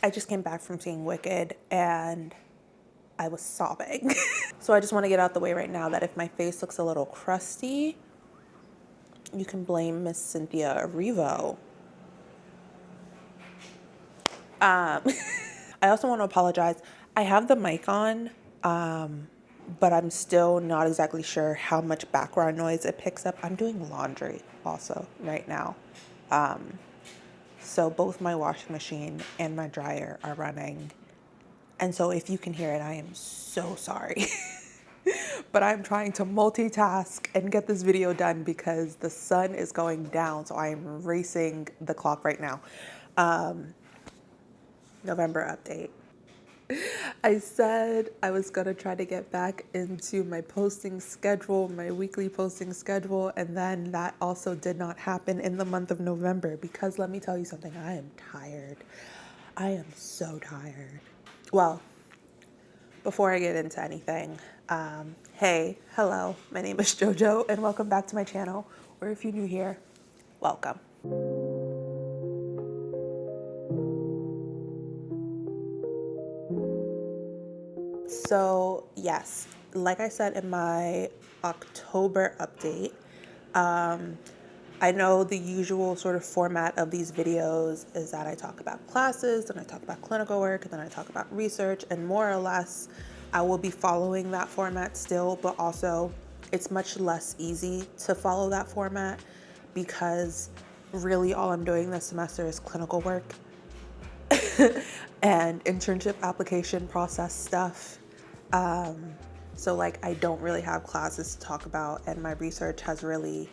I just came back from seeing Wicked and I was sobbing. So I just want to get out the way right now that if my face looks a little crusty, you can blame Miss Cynthia Erivo. I also want to apologize. I have the mic on, but I'm still not exactly sure how much background noise it picks up. I'm doing laundry also right now. So both my washing machine and my dryer are running. And so if you can hear it, I am so sorry. But I'm trying to multitask and get this video done because the sun is going down. So I am racing the clock right now. November update. I said I was gonna try to get back into my posting schedule, my weekly posting schedule, and then that also did not happen in the month of November because let me tell you something, I am tired. I am so tired. Well, before I get into anything, hey, hello, my name is JoJo and welcome back to my channel, or if you're new here, welcome. So yes, like I said in my October update, I know the usual sort of format of these videos is that I talk about classes, then I talk about clinical work, and then I talk about research, and more or less I will be following that format still, but also it's much less easy to follow that format because really all I'm doing this semester is clinical work and internship application process stuff. So like I don't really have classes to talk about, and my research has really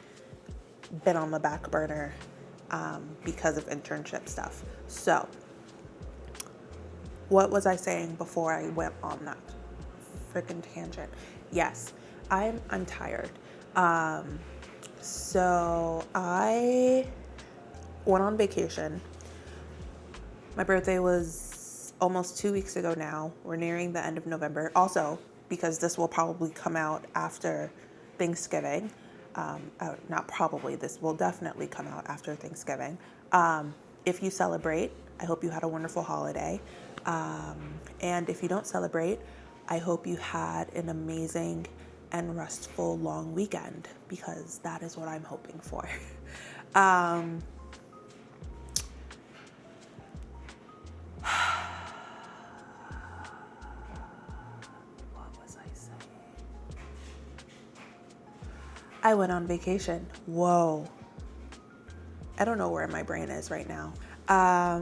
been on the back burner because of internship stuff. So what was I saying before I went on that freaking tangent? Yes, I'm tired. So I went on vacation. My birthday was almost 2 weeks ago now. We're nearing the end of November. Also, because this will probably come out after Thanksgiving. Not probably, this will definitely come out after Thanksgiving. If you celebrate, I hope you had a wonderful holiday. And if you don't celebrate, I hope you had an amazing and restful long weekend, because that is what I'm hoping for. I went on vacation. Whoa. I don't know where my brain is right now. I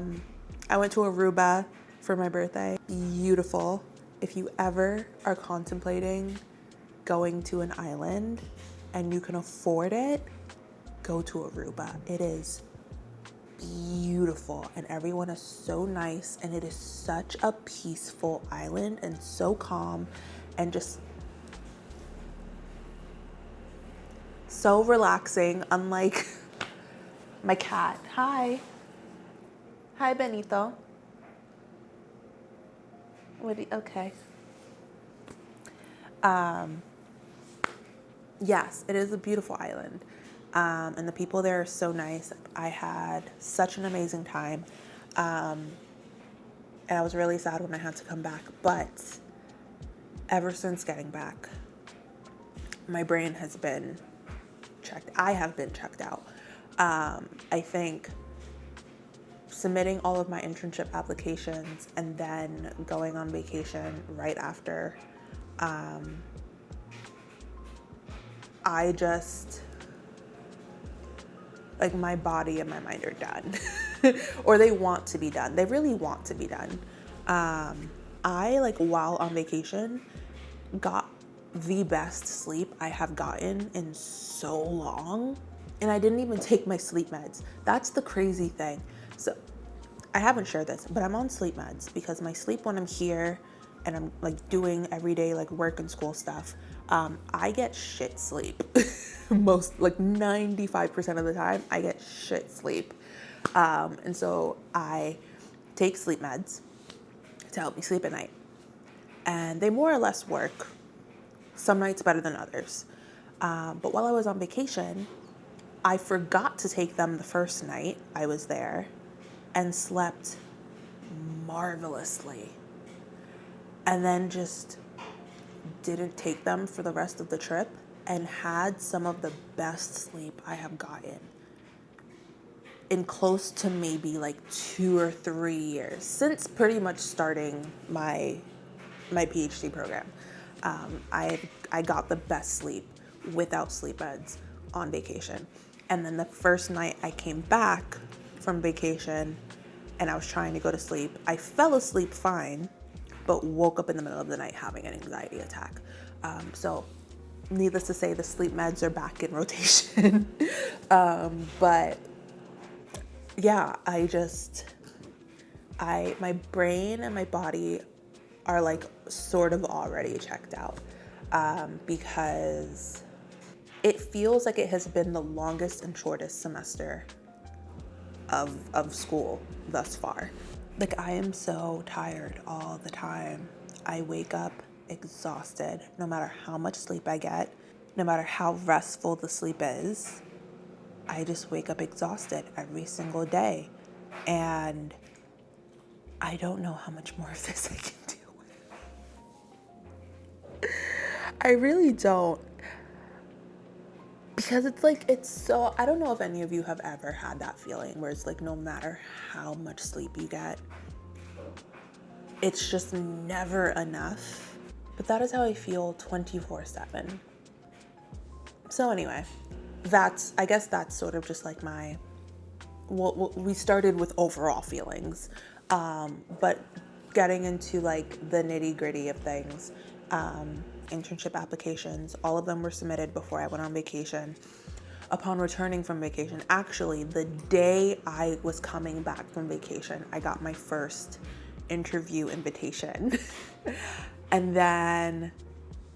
went to Aruba for my birthday. Beautiful. If you ever are contemplating going to an island and you can afford it, go to Aruba. It is beautiful and everyone is so nice, and it is such a peaceful island and so calm and just so relaxing, unlike my cat. Hi. Hi, Benito. Okay. Yes, it is a beautiful island. And the people there are so nice. I had such an amazing time. And I was really sad when I had to come back. But ever since getting back, my brain has been checked. I have been checked out. I think submitting all of my internship applications and then going on vacation right after, I just, like, my body and my mind are done. Or they want to be done. They really want to be done. I, like, while on vacation, got the best sleep I have gotten in so long. And I didn't even take my sleep meds. That's the crazy thing. So I haven't shared this, but I'm on sleep meds because my sleep when I'm here and I'm like doing everyday like work and school stuff, I get shit sleep. Most, like 95% of the time, I get shit sleep. And so I take sleep meds to help me sleep at night. And they more or less work. Some nights better than others. But while I was on vacation, I forgot to take them the first night I was there and slept marvelously, and then just didn't take them for the rest of the trip and had some of the best sleep I have gotten in close to maybe like 2 or 3 years, since pretty much starting my PhD program. I got the best sleep without sleep aids on vacation. And then the first night I came back from vacation and I was trying to go to sleep, I fell asleep fine, but woke up in the middle of the night having an anxiety attack. So needless to say, the sleep meds are back in rotation. But yeah, my brain and my body are like sort of already checked out, because it feels like it has been the longest and shortest semester of school thus far. Like, I am so tired all the time. I wake up exhausted no matter how much sleep I get, no matter how restful the sleep is. I just wake up exhausted every single day. And I don't know how much more of this I can deal with. I really don't. Because it's so, I don't know if any of you have ever had that feeling where it's like no matter how much sleep you get, it's just never enough. But that is how I feel 24/7. So anyway, I guess that's sort of just like we started with overall feelings, but getting into like the nitty gritty of things, internship applications, all of them were submitted before I went on vacation. Upon returning from vacation, actually the day I was coming back from vacation, I got my first interview invitation. And then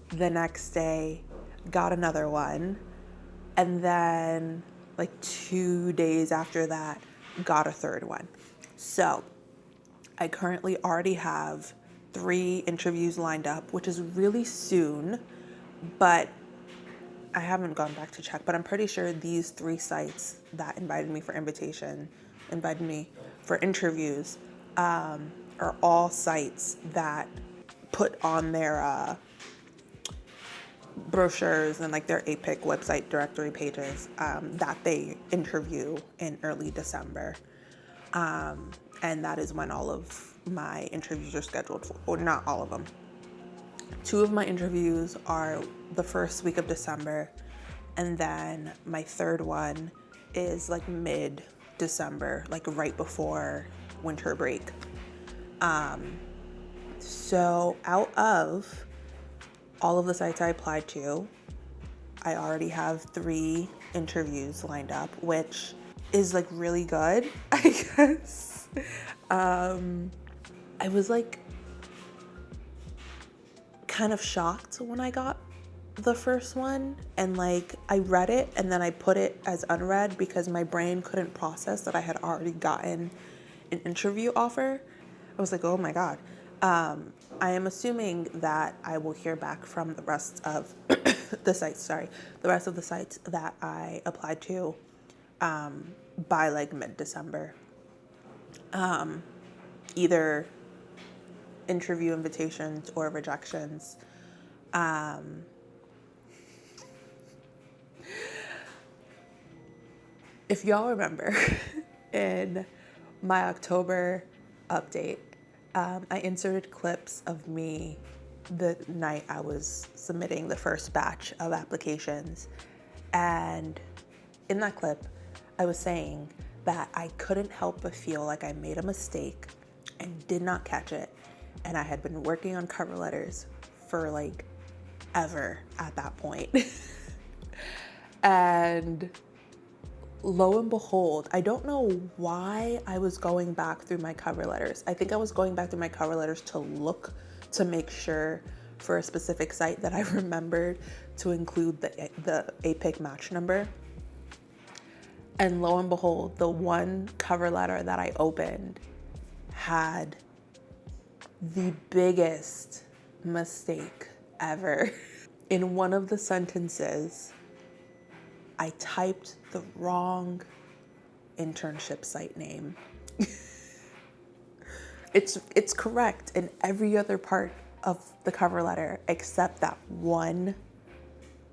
the next day got another one. And then like 2 days after that, got a third one. So I currently already have 3 interviews lined up, which is really soon, but I haven't gone back to check, but I'm pretty sure these 3 sites that invited me for interviews, are all sites that put on their brochures and like their APIC website directory pages, that they interview in early December. And that is when all of my interviews are scheduled for, or not all of them. 2 of my interviews are the first week of December, and then my third one is like mid-December, like right before winter break. So out of all of the sites I applied to, I already have 3 interviews lined up, which is like really good, I guess. I was like kind of shocked when I got the first one, and like I read it and then I put it as unread because my brain couldn't process that I had already gotten an interview offer. I was like, oh my God. I am assuming that I will hear back from the rest of the sites that I applied to by like mid-December. Either interview invitations or rejections. If y'all remember, in my October update, I inserted clips of me the night I was submitting the first batch of applications. And in that clip, I was saying that I couldn't help but feel like I made a mistake and did not catch it. And I had been working on cover letters for like ever at that point. And lo and behold, I don't know why I was going back through my cover letters. I think I was going back through my cover letters to make sure for a specific site that I remembered to include the APIC match number. And lo and behold, the one cover letter that I opened had the biggest mistake ever. In one of the sentences, I typed the wrong internship site name. It's correct in every other part of the cover letter except that one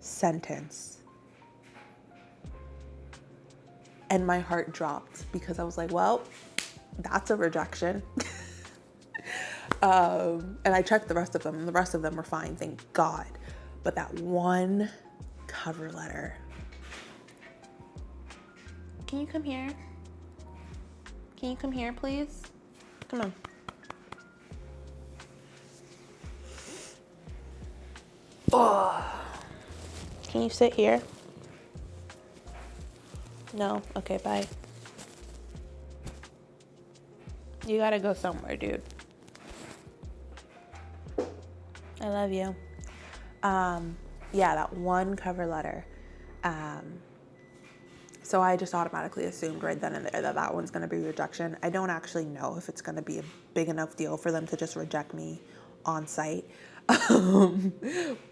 sentence. And my heart dropped because I was like, well, that's a rejection. And I checked the rest of them, and the rest of them were fine, thank God. But that one cover letter. Can you come here? Can you come here, please? Come on. Oh. Can you sit here? No? Okay, bye. You gotta go somewhere, dude. I love you. Yeah, that one cover letter. So I just automatically assumed right then and there that that one's gonna be rejection. I don't actually know if it's gonna be a big enough deal for them to just reject me on site.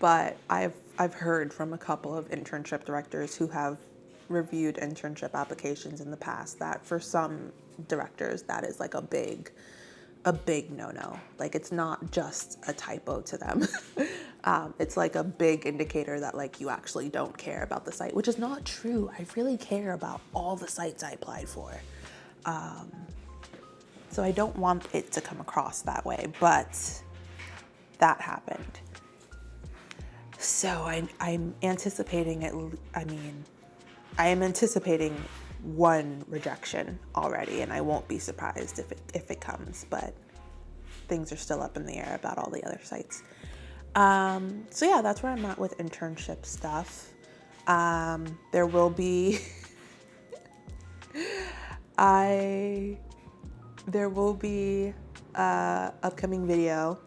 But I've heard from a couple of internship directors who have reviewed internship applications in the past that for some directors that is like a big no-no. Like, it's not just a typo to them. It's like a big indicator that like you actually don't care about the site, which is not true. I really care about all the sites I applied for. So I don't want it to come across that way, but that happened. So I'm anticipating it. I am anticipating one rejection already, and I won't be surprised if it comes, but things are still up in the air about all the other sites. So yeah, that's where I'm at with internship stuff. There will be there will be a upcoming video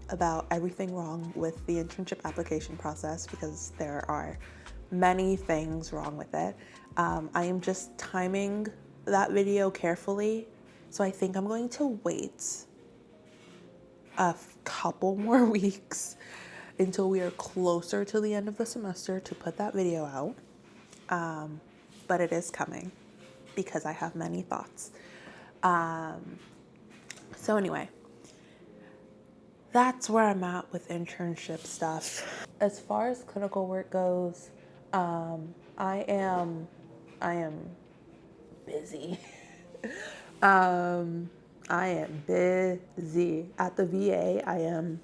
about everything wrong with the internship application process because there are many things wrong with it. I am just timing that video carefully, so I think I'm going to wait a couple more weeks until we are closer to the end of the semester to put that video out. But it is coming because I have many thoughts. So anyway, that's where I'm at with internship stuff. As far as clinical work goes, I am busy. I am busy. At the VA, I am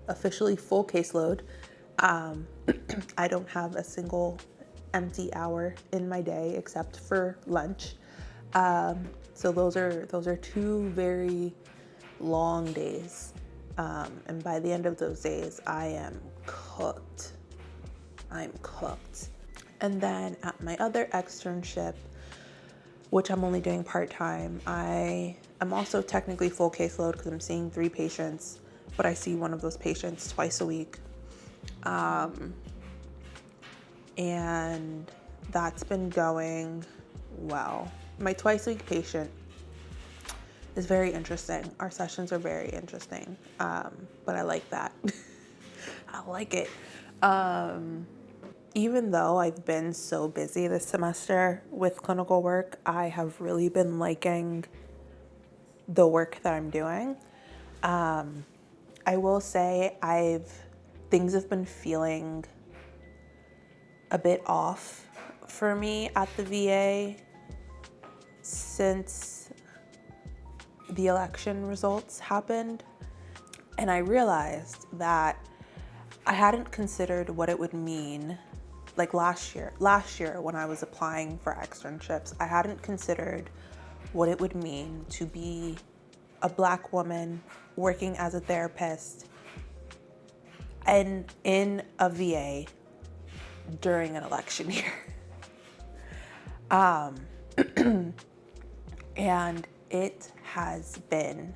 officially full caseload. I don't have a single empty hour in my day except for lunch. So those are two very long days. And by the end of those days, I am cooked. I'm cooked. And then at my other externship, which I'm only doing part-time, I am also technically full caseload because I'm seeing 3 patients, but I see one of those patients twice a week. And that's been going well. My twice a week patient is very interesting. Our sessions are very interesting, but I like that. I like it. Even though I've been so busy this semester with clinical work, I have really been liking the work that I'm doing. I will say things have been feeling a bit off for me at the VA since the election results happened. And I realized that I hadn't considered what it would mean. Like last year when I was applying for externships, I hadn't considered what it would mean to be a Black woman working as a therapist and in a VA during an election year. And it has been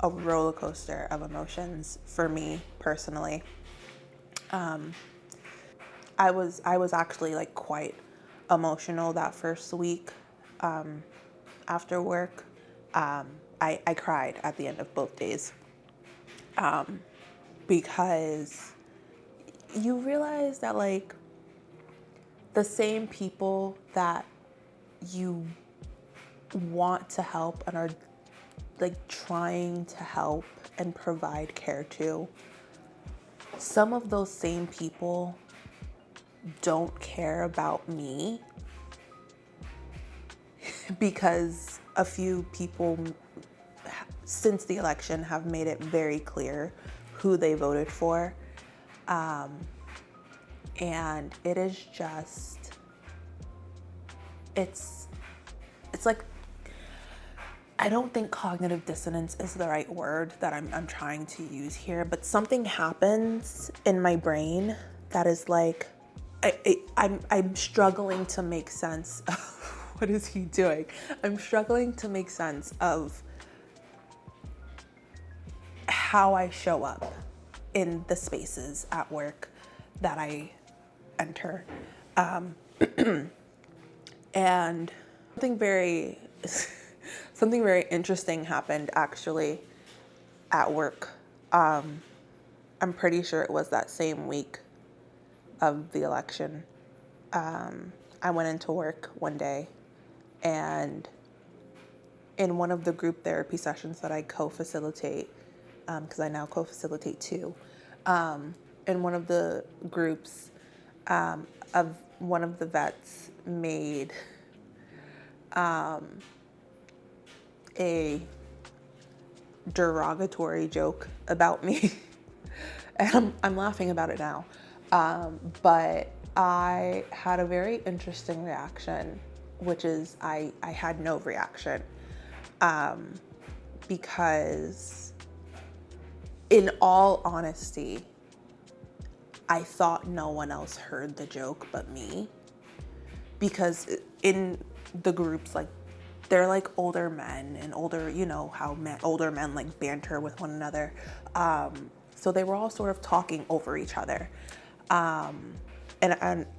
a roller coaster of emotions for me personally. I was actually like quite emotional that first week after work. I cried at the end of both days because you realize that like the same people that you want to help and are like trying to help and provide care to, some of those same people don't care about me because a few people since the election have made it very clear who they voted for. And it is just, it's like, I don't think cognitive dissonance is the right word that I'm trying to use here, but something happens in my brain that is like, I'm struggling to make sense of what is he doing? I'm struggling to make sense of how I show up in the spaces at work that I enter. And something very interesting happened actually at work. I'm pretty sure it was that same week of the election. I went into work one day, and in one of the group therapy sessions that I co-facilitate, because I now co-facilitate two, in one of the groups, of one of the vets made a derogatory joke about me. And I'm laughing about it now. But I had a very interesting reaction, which is I had no reaction. Because in all honesty, I thought no one else heard the joke but me. Because in the groups, like, they're like older men and older, you know how older men like banter with one another. So they were all sort of talking over each other. And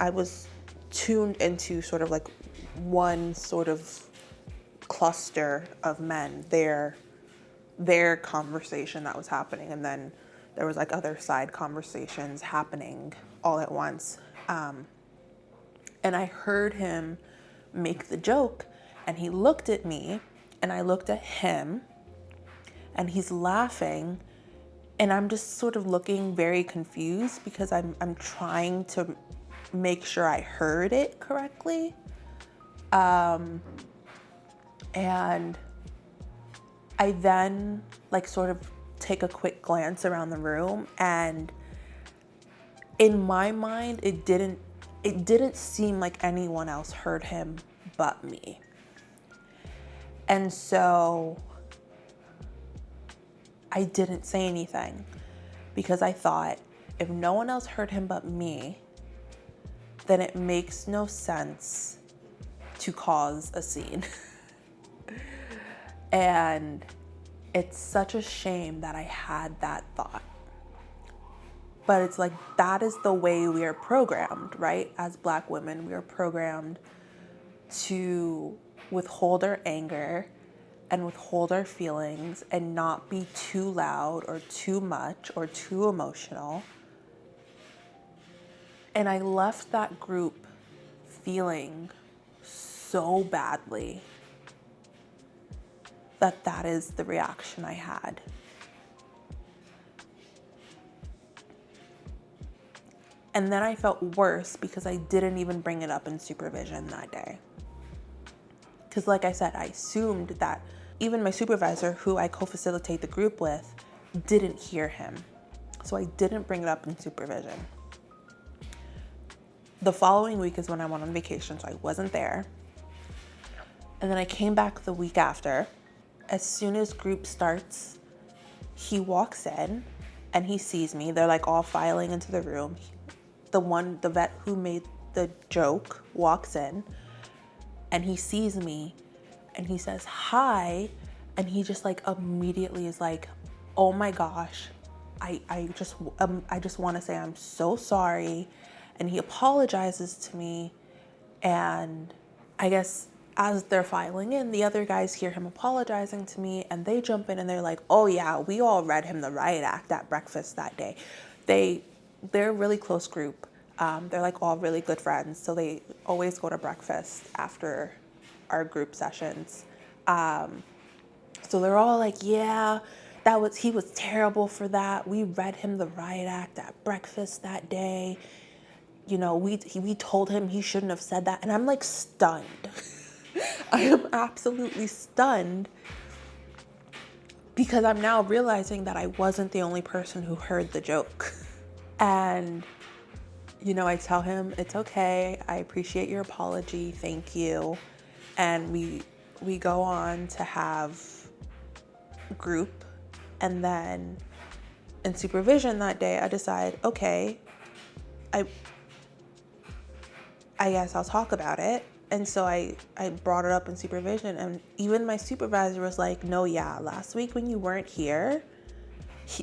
I was tuned into sort of like one sort of cluster of men, their conversation that was happening. And then there was like other side conversations happening all at once. And I heard him make the joke, and he looked at me and I looked at him, and he's laughing, and I'm just sort of looking very confused because I'm trying to make sure I heard it correctly. And I then like sort of take a quick glance around the room, and in my mind, it didn't seem like anyone else heard him but me. And so I didn't say anything because I thought, if no one else heard him but me, then it makes no sense to cause a scene. And it's such a shame that I had that thought. But it's like, that is the way we are programmed, right? As Black women, we are programmed to withhold our anger and withhold our feelings and not be too loud or too much or too emotional. And I left that group feeling so badly that is the reaction I had. And then I felt worse because I didn't even bring it up in supervision that day. Because like I said, I assumed that even my supervisor, who I co-facilitate the group with, didn't hear him. So I didn't bring it up in supervision. The following week is when I went on vacation, so I wasn't there. And then I came back the week after. As soon as group starts, he walks in and he sees me. They're like all filing into the room. The vet who made the joke walks in and he sees me and he says, "Hi." And he just like immediately is like, "Oh my gosh, I just want to say I'm so sorry." And he apologizes to me. And I guess as they're filing in, the other guys hear him apologizing to me, and they jump in and they're like, "Oh yeah, we all read him the riot act at breakfast that day." They're a really close group. They're like all really good friends. So they always go to breakfast after our group sessions. So they're all like, yeah, he was terrible for that. We read him the riot act at breakfast that day. You know, we told him he shouldn't have said that. And I'm like stunned. I am absolutely stunned because I'm now realizing that I wasn't the only person who heard the joke. And, you know, I tell him, it's okay. I appreciate your apology. Thank you. And we go on to have group. And then in supervision that day, I decide, okay, I guess I'll talk about it. And so I brought it up in supervision, and even my supervisor was like, no, yeah, last week when you weren't here,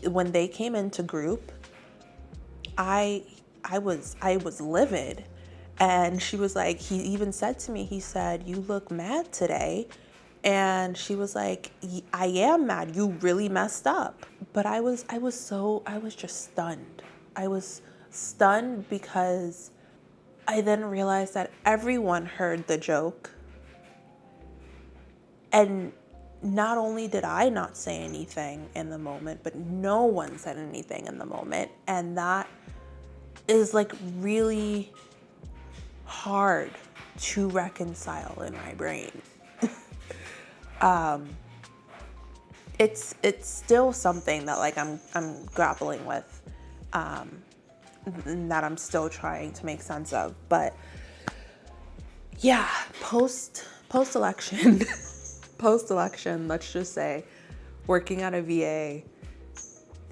when they came into group, I was livid. And she was like, he even said to me, he said, you look mad today. And she was like, I am mad. You really messed up. But I was just stunned. I was stunned because I then realized that everyone heard the joke. And not only did I not say anything in the moment, but no one said anything in the moment. And that is like really hard to reconcile in my brain. It's still something that like I'm grappling with, that I'm still trying to make sense of. But yeah, post election, let's just say, working at a VA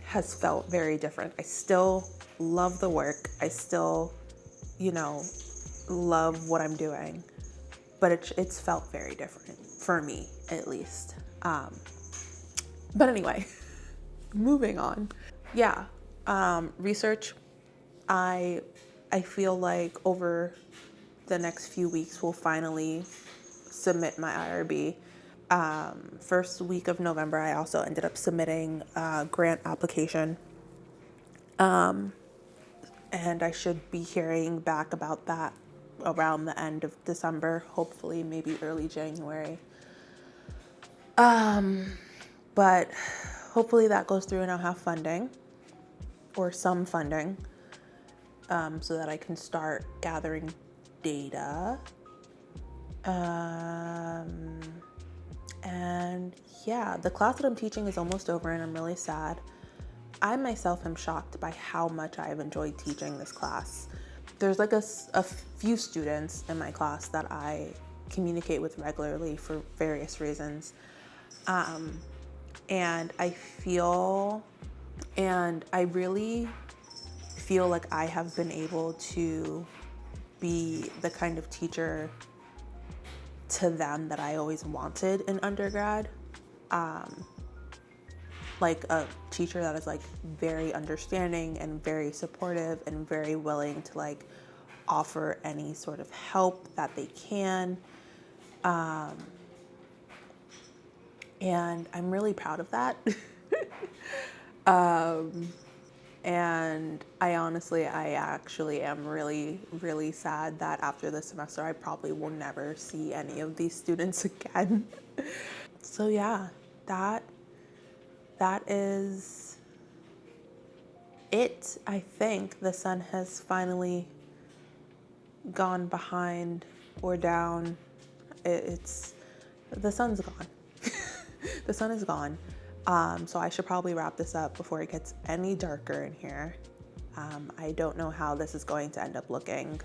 has felt very different. I still love the work. I still, you know, love what I'm doing, but it's felt very different for me, at least. But anyway, moving on. Yeah, research. I feel like over the next few weeks we'll finally submit my IRB. First week of November, I also ended up submitting a grant application. And I should be hearing back about that around the end of December, hopefully maybe early January. But hopefully that goes through and I'll have funding, or some funding, so that I can start gathering data. And yeah, the class that I'm teaching is almost over and I'm really sad. I myself am shocked by how much I've enjoyed teaching this class. There's like a few students in my class that I communicate with regularly for various reasons. And I really feel like I have been able to be the kind of teacher to them that I always wanted in undergrad. Like a teacher that is like very understanding and very supportive and very willing to like offer any sort of help that they can. And I'm really proud of that. And I actually am really, really sad that after this semester, I probably will never see any of these students again. So yeah, that is it. I think the sun has finally gone behind or down. The sun's gone. The sun is gone. So I should probably wrap this up before it gets any darker in here. I don't know how this is going to end up looking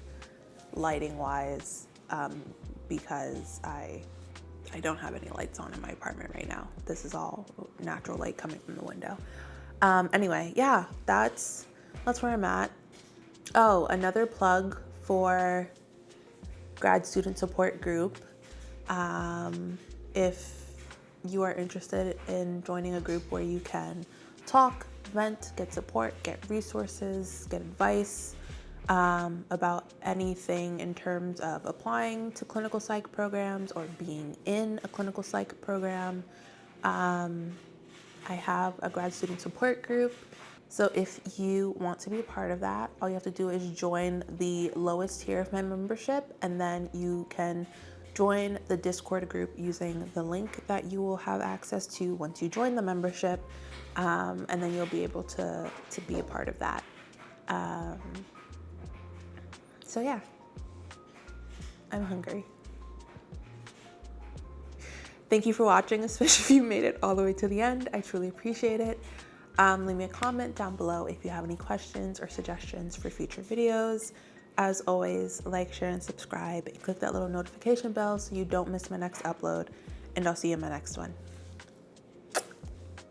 lighting wise, because I don't have any lights on in my apartment right now. This is all natural light coming from the window. Anyway, yeah, that's where I'm at. Oh, another plug for grad student support group. If you are interested in joining a group where you can talk, vent, get support, get resources, get advice about anything in terms of applying to clinical psych programs or being in a clinical psych program, I have a grad student support group. So if you want to be a part of that, all you have to do is join the lowest tier of my membership, and then you can join the Discord group using the link that you will have access to once you join the membership, and then you'll be able to be a part of that. So yeah, I'm hungry. Thank you for watching, especially if you made it all the way to the end. I truly appreciate it. Leave me a comment down below if you have any questions or suggestions for future videos. As always, like, share, and subscribe, and click that little notification bell so you don't miss my next upload, and I'll see you in my next one.